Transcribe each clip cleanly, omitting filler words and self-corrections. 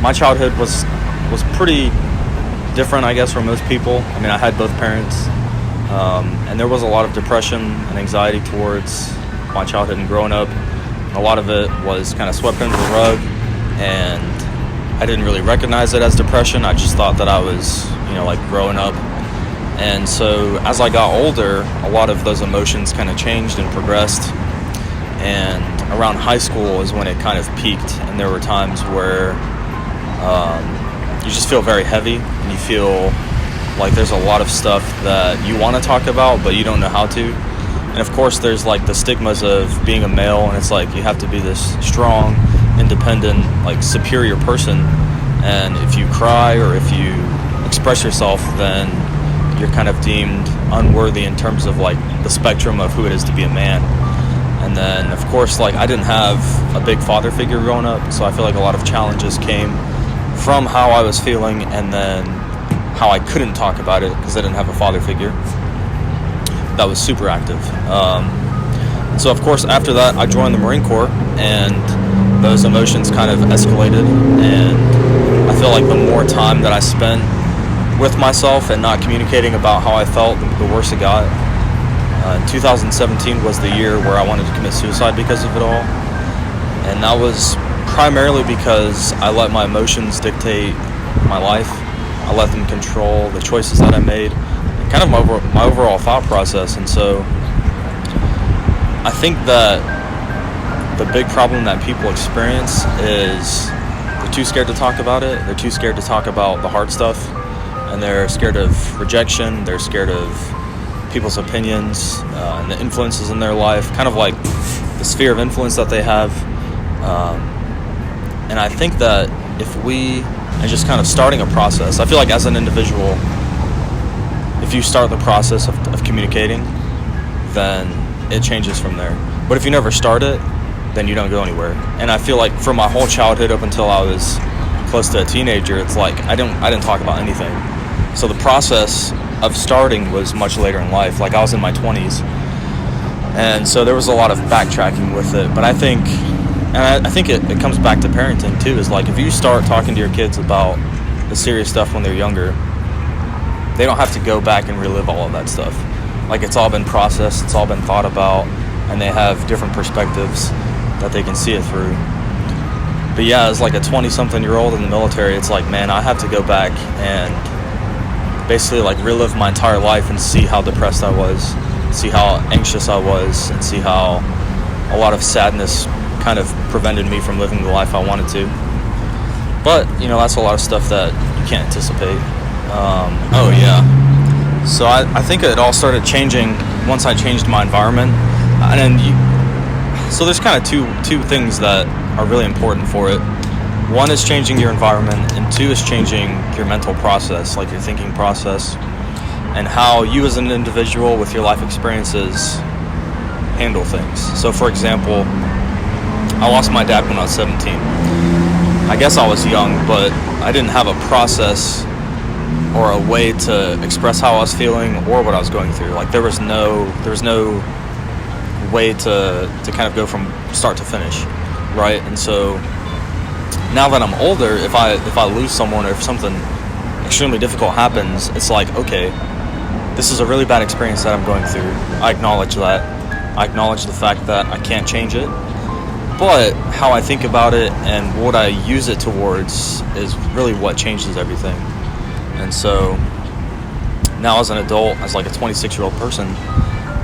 my childhood was pretty different, I guess, from most people. I mean, I had both parents, and there was a lot of depression and anxiety towards my childhood and growing up. A lot of it was kind of swept under the rug, and I didn't really recognize it as depression. I just thought that I was, like growing up. And so as I got older, a lot of those emotions kind of changed and progressed. And around high school is when it kind of peaked, and there were times where you just feel very heavy, and you feel like there's a lot of stuff that you want to talk about, but you don't know how to. And of course, there's like the stigmas of being a male, and it's like you have to be this strong, independent, like superior person. And if you cry or if you express yourself, then you're kind of deemed unworthy in terms of like the spectrum of who it is to be a man. And then, of course, like I didn't have a big father figure growing up, so I feel like a lot of challenges came from how I was feeling, and then how I couldn't talk about it because I didn't have a father figure that was super active. So, of course, after that, I joined the Marine Corps, and those emotions kind of escalated. And I feel like the more time that I spent with myself and not communicating about how I felt, the worse it got. 2017 was the year where I wanted to commit suicide because of it all. And that was primarily because I let my emotions dictate my life. I let them control the choices that I made, and kind of my overall thought process. And so I think that the big problem that people experience is they're too scared to talk about it. They're too scared to talk about the hard stuff, and they're scared of rejection. They're scared of people's opinions and the influences in their life, kind of like the sphere of influence that they have. And I think that if we are just kind of starting a process, I feel like as an individual, if you start the process of communicating, then it changes from there. But if you never start it, then you don't go anywhere. And I feel like for my whole childhood up until I was close to a teenager, it's like I didn't talk about anything. So the process of starting was much later in life. Like I was in my 20s, and so there was a lot of backtracking with it. But I think it comes back to parenting too. Is like if you start talking to your kids about the serious stuff when they're younger, they don't have to go back and relive all of that stuff. Like it's all been processed, it's all been thought about, and they have different perspectives that they can see it through. But yeah, as like a 20-something-year-old in the military, it's like, man, I have to go back and basically like relive my entire life and see how depressed I was, see how anxious I was, and see how a lot of sadness kind of prevented me from living the life I wanted to. But, that's a lot of stuff that you can't anticipate. So I think it all started changing once I changed my environment. So there's kind of two things that are really important for it. One is changing your environment, and two is changing your mental process, like your thinking process, and how you as an individual with your life experiences handle things. So for example, I lost my dad when I was 17. I guess I was young, but I didn't have a process or a way to express how I was feeling or what I was going through. Like there was no way to kind of go from start to finish, right? And so now that I'm older, if I lose someone or if something extremely difficult happens, it's like, okay, this is a really bad experience that I'm going through. I acknowledge that. I acknowledge the fact that I can't change it. But how I think about it and what I use it towards is really what changes everything. And so now as an adult, as like a 26-year-old person,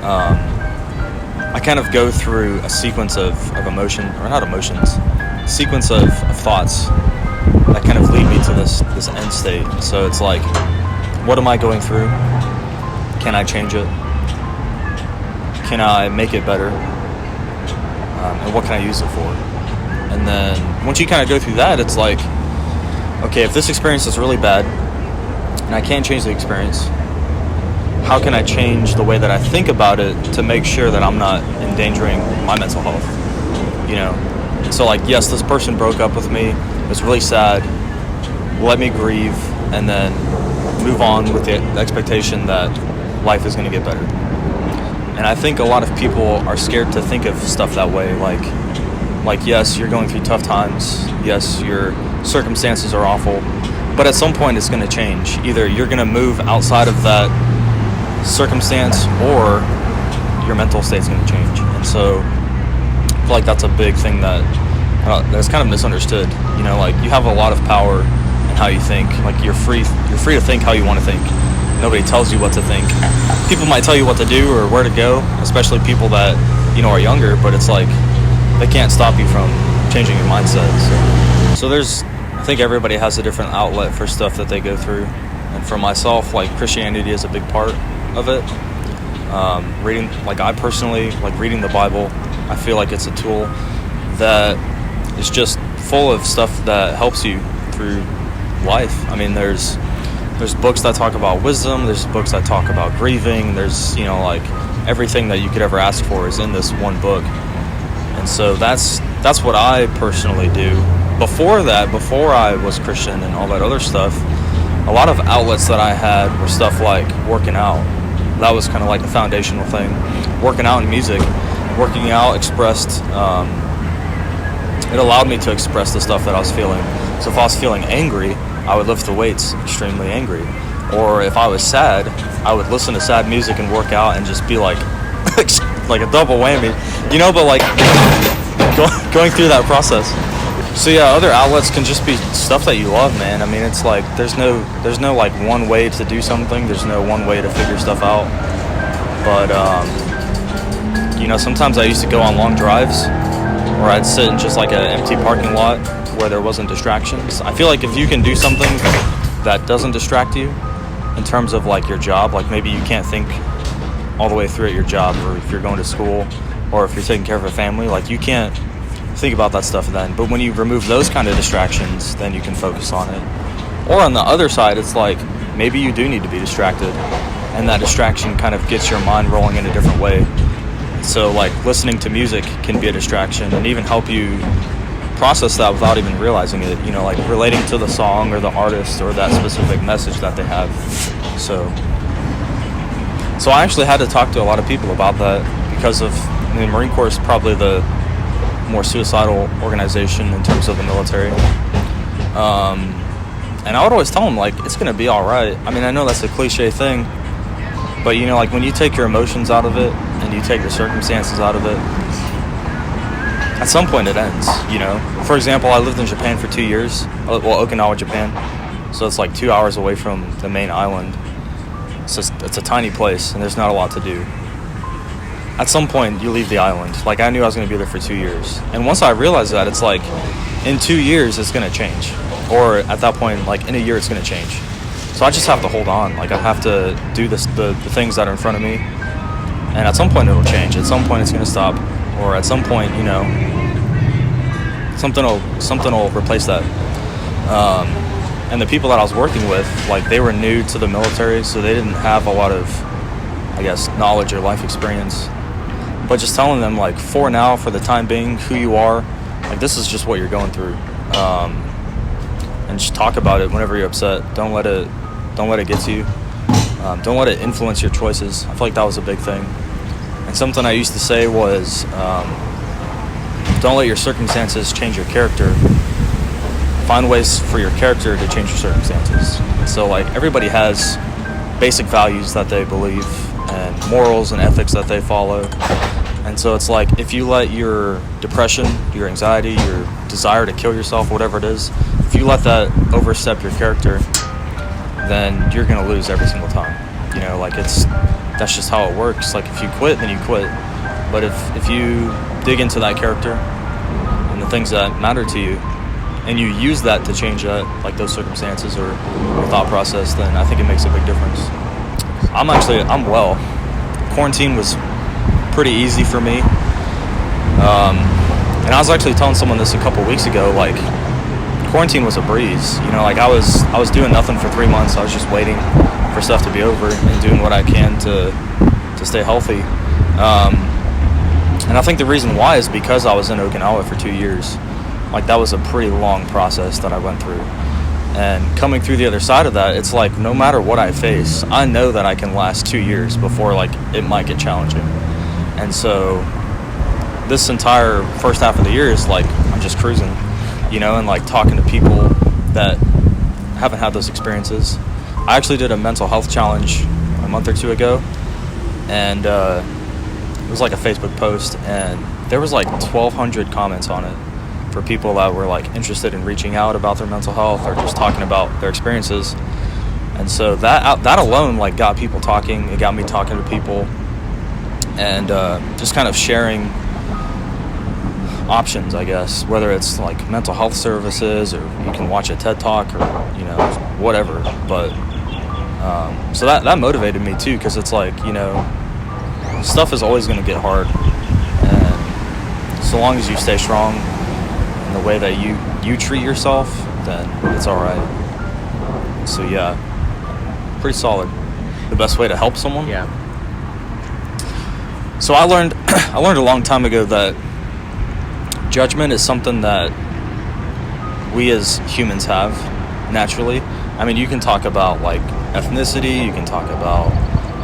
I kind of go through a sequence of sequence of thoughts that kind of lead me to this end state. So it's like, what am I going through? Can I change it? Can I make it better? And what can I use it for? And then once you kind of go through that, it's like, okay, if this experience is really bad and I can't change the experience, how can I change the way that I think about it to make sure that I'm not endangering my mental health? So like, yes, this person broke up with me. It's really sad. Let me grieve and then move on with the expectation that life is going to get better. And I think a lot of people are scared to think of stuff that way. Like yes, you're going through tough times. Yes, you're circumstances are awful, but at some point it's going to change. Either you're going to move outside of that circumstance, or your mental state's going to change. And so I feel like that's a big thing that's kind of misunderstood. You know, like, you have a lot of power in how you think. Like, you're free to think how you want to think. Nobody tells you what to think. People might tell you what to do or where to go, especially people that, you know, are younger, but it's like they can't stop you from changing your mindset. So I think everybody has a different outlet for stuff that they go through. And for myself, like, Christianity is a big part of it. Reading, like, I personally like reading the Bible. I feel like it's a tool that is just full of stuff that helps you through life. I mean, there's books that talk about wisdom, there's books that talk about grieving, there's, you know, like, everything that you could ever ask for is in this one book. And so that's what I personally do. Before I was Christian and all that other stuff, a lot of outlets that I had were stuff like working out. That was kind of like the foundational thing. Working out and music. Working out expressed, it allowed me to express the stuff that I was feeling. So if I was feeling angry, I would lift the weights extremely angry. Or if I was sad, I would listen to sad music and work out and just be like, like a double whammy, you know, but like going through that process. So yeah, other outlets can just be stuff that you love, man. I mean, it's like, there's no like one way to do something. There's no one way to figure stuff out. But, you know, sometimes I used to go on long drives, or I'd sit in just like an empty parking lot where there wasn't distractions. I feel like if you can do something that doesn't distract you in terms of like your job, like maybe you can't think all the way through at your job, or if you're going to school, or if you're taking care of a family, like, you can't think about that stuff then. But when you remove those kind of distractions, then you can focus on it. Or on the other side, it's like, maybe you do need to be distracted, and that distraction kind of gets your mind rolling in a different way. So like, listening to music can be a distraction and even help you process that without even realizing it, you know, like relating to the song or the artist or that specific message that they have. So I actually had to talk to a lot of people about that, because of, I mean, the Marine Corps is probably the more suicidal organization in terms of the military. And I would always tell them, like, it's going to be all right. I mean, I know that's a cliche thing, but, you know, like, when you take your emotions out of it and you take the circumstances out of it, at some point it ends, you know. For example, I lived in Japan for 2 years, well, Okinawa, Japan, so it's like 2 hours away from the main island. So it's a tiny place, and there's not a lot to do. At some point, you leave the island. Like, I knew I was going to be there for 2 years. And once I realized that, it's like, in 2 years, it's going to change. Or at that point, like, in a year, it's going to change. So I just have to hold on. Like, I have to do the things that are in front of me. And at some point, it'll change. At some point, it's going to stop. Or at some point, you know, something will replace that. And the people that I was working with, like, they were new to the military, so they didn't have a lot of, I guess, knowledge or life experience. But just telling them, like, for now, for the time being, who you are, like, this is just what you're going through. And just talk about it whenever you're upset. Don't let it get to you. Don't let it influence your choices. I feel like that was a big thing. And something I used to say was, don't let your circumstances change your character. Find ways for your character to change your circumstances. And so, like, everybody has basic values that they believe and morals and ethics that they follow. And so it's like, if you let your depression, your anxiety, your desire to kill yourself, whatever it is, if you let that overstep your character, then you're going to lose every single time. You know, like, that's just how it works. Like, if you quit, then you quit. But if you dig into that character and the things that matter to you, and you use that to change that, like those circumstances or your thought process, then I think it makes a big difference. I'm well. Quarantine was pretty easy for me. And I was actually telling someone this a couple weeks ago, like, quarantine was a breeze. You know, like, I was doing nothing for 3 months. I was just waiting for stuff to be over and doing what I can to stay healthy. And I think the reason why is because I was in Okinawa for 2 years. Like, that was a pretty long process that I went through. And coming through the other side of that, it's like, no matter what I face, I know that I can last 2 years before, like, it might get challenging. And so this entire first half of the year is like, I'm just cruising, you know, and like talking to people that haven't had those experiences. I actually did a mental health challenge a month or two ago, and it was like a Facebook post, and there was like 1,200 comments on it for people that were like interested in reaching out about their mental health or just talking about their experiences. And so that alone like got people talking. It got me talking to people, and just kind of sharing options, I guess, whether it's like mental health services, or you can watch a TED Talk, or whatever. But so that motivated me too, because it's like, stuff is always going to get hard, and so long as you stay strong in the way that you treat yourself, then it's all right. So yeah, pretty solid. The best way to help someone. Yeah. So I learned a long time ago that judgment is something that we as humans have naturally. I mean, you can talk about like ethnicity, you can talk about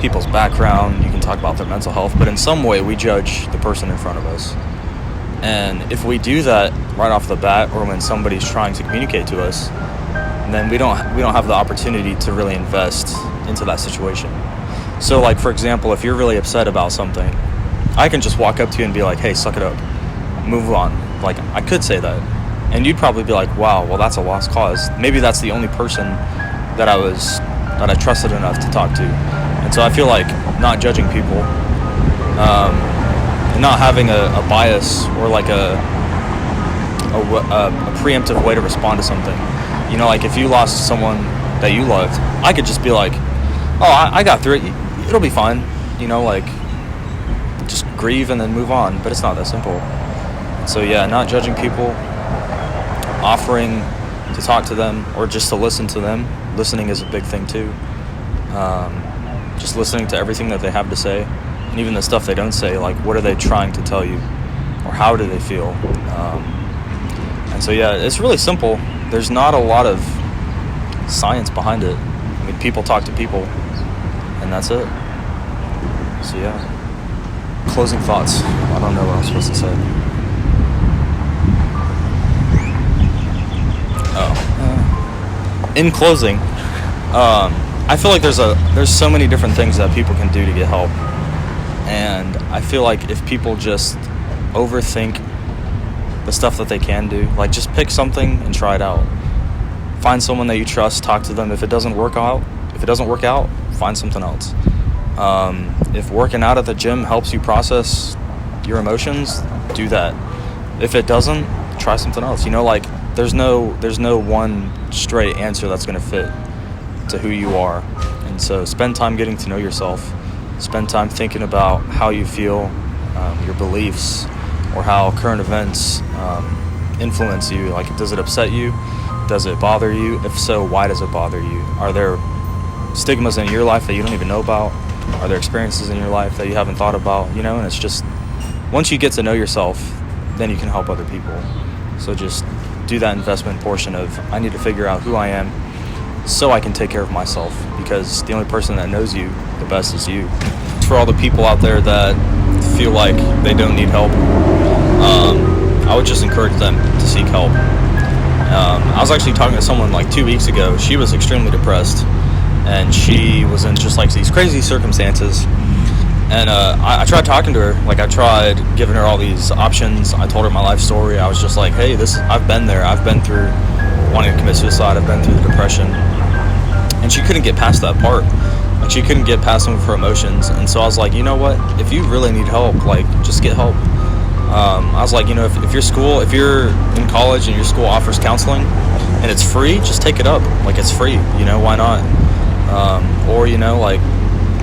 people's background, you can talk about their mental health, but in some way we judge the person in front of us. And if we do that right off the bat, or when somebody's trying to communicate to us, then we don't have the opportunity to really invest into that situation. So like, for example, if you're really upset about something, I can just walk up to you and be like, hey, suck it up, move on. Like, I could say that, and you'd probably be like, wow, well, that's a lost cause. Maybe that's the only person that I trusted enough to talk to. And so I feel like not judging people, and not having a bias or like a preemptive way to respond to something. Like if you lost someone that you loved, I could just be like, oh, I got through it, it'll be fine, like just grieve and then move on. But it's not that simple. So yeah, not judging people, offering to talk to them or just to listen to them. Listening is a big thing too. Just listening to everything that they have to say, and even the stuff they don't say, like what are they trying to tell you, or how do they feel. And so yeah, it's really simple. There's not a lot of science behind it. I mean, people talk to people, and that's it. So yeah, closing thoughts. I don't know what I'm supposed to say. In closing, I feel like there's so many different things that people can do to get help, and I feel like if people just overthink the stuff that they can do, like just pick something and try it out. Find someone that you trust, talk to them. If it doesn't work out, find something else. If working out at the gym helps you process your emotions, do that. If it doesn't, try something else. Like there's no one straight answer that's going to fit to who you are. And so spend time getting to know yourself. Spend time thinking about how you feel, your beliefs, or how current events influence you. Like, does it upset you? Does it bother you? If so, why does it bother you? Are there stigmas in your life that you don't even know about? Are there experiences in your life that you haven't thought about? And it's just, once you get to know yourself, then you can help other people. So just do that investment portion of, I need to figure out who I am so I can take care of myself, because the only person that knows you the best is you. For all the people out there that feel like they don't need help, I would just encourage them to seek help. I was actually talking to someone like 2 weeks ago. She was extremely depressed, and she was in just like these crazy circumstances. And I tried talking to her. Like, I tried giving her all these options. I told her my life story. I was just like, hey, I've been there. I've been through wanting to commit suicide. I've been through the depression. And she couldn't get past that part. Like, she couldn't get past some of her emotions. And so I was like, you know what? If you really need help, like, just get help. I was like, if you're in college and your school offers counseling and it's free, just take it up. Like, it's free, why not? Or, like,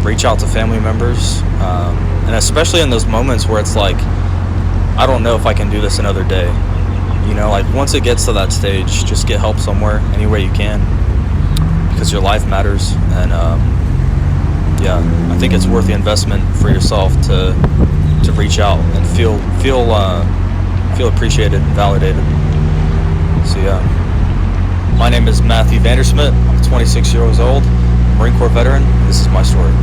reach out to family members. And especially in those moments where it's like, I don't know if I can do this another day. Like, once it gets to that stage, just get help somewhere, any way you can, because your life matters. And, yeah, I think it's worth the investment for yourself to reach out and feel appreciated and validated. So yeah, my name is Matthew Vandersmit. I'm 26 years old, Marine Corps veteran. This is my story.